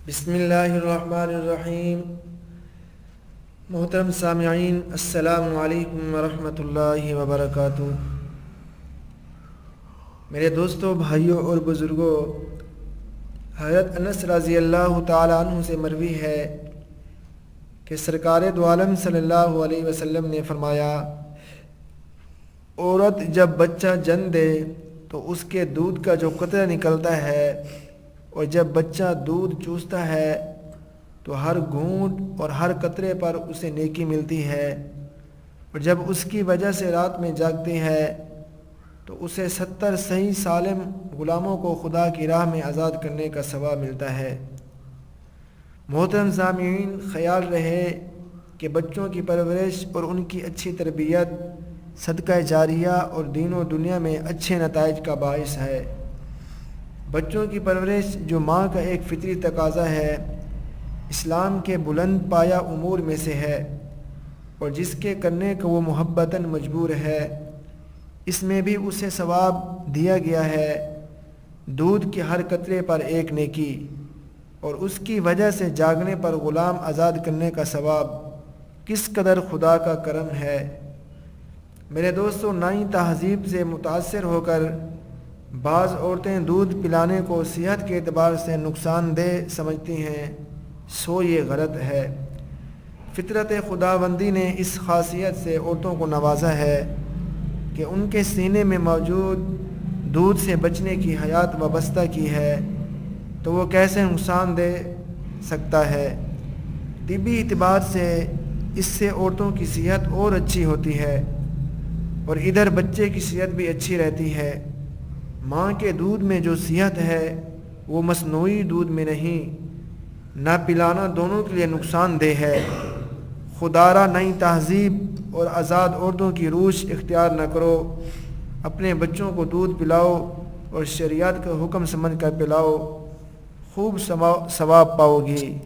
بسم اللہ الرحمن الرحیم۔ محترم سامعین، السلام علیکم ورحمۃ اللہ وبرکاتہ۔ میرے دوستوں، بھائیوں اور بزرگوں، حضرت انس رضی اللہ تعالی عنہ سے مروی ہے کہ سرکار دو عالم صلی اللہ علیہ وسلم نے فرمایا، عورت جب بچہ جن دے تو اس کے دودھ کا جو قطرہ نکلتا ہے، اور جب بچہ دودھ چوستا ہے تو ہر گھونٹ اور ہر قطرے پر اسے نیکی ملتی ہے، اور جب اس کی وجہ سے رات میں جاگتی ہے تو اسے 70 صحیح سالم غلاموں کو خدا کی راہ میں آزاد کرنے کا ثواب ملتا ہے۔ محترم سامعین، خیال رہے کہ بچوں کی پرورش اور ان کی اچھی تربیت صدقہ جاریہ اور دین و دنیا میں اچھے نتائج کا باعث ہے۔ بچوں کی پرورش جو ماں کا ایک فطری تقاضا ہے، اسلام کے بلند پایہ امور میں سے ہے، اور جس کے کرنے کو وہ محبتاً مجبور ہے، اس میں بھی اسے ثواب دیا گیا ہے، دودھ کے ہر قطرے پر ایک نیکی، اور اس کی وجہ سے جاگنے پر غلام آزاد کرنے کا ثواب۔ کس قدر خدا کا کرم ہے۔ میرے دوستوں، نئی تہذیب سے متاثر ہو کر بعض عورتیں دودھ پلانے کو صحت کے اعتبار سے نقصان دہ سمجھتی ہیں، سو یہ غلط ہے۔ فطرت خداوندی نے اس خاصیت سے عورتوں کو نوازا ہے کہ ان کے سینے میں موجود دودھ سے بچنے کی حیات وابستہ کی ہے، تو وہ کیسے نقصان دے سکتا ہے۔ طبی اعتبار سے اس سے عورتوں کی صحت اور اچھی ہوتی ہے، اور ادھر بچے کی صحت بھی اچھی رہتی ہے۔ ماں کے دودھ میں جو صحت ہے وہ مصنوعی دودھ میں نہیں۔ نہ پلانا دونوں کے لیے نقصان دہ ہے۔ خدارہ نئی تہذیب اور آزاد عورتوں کی روش اختیار نہ کرو، اپنے بچوں کو دودھ پلاؤ اور شریعت کا حکم سمجھ کر پلاؤ، خوب ثواب پاؤ گی۔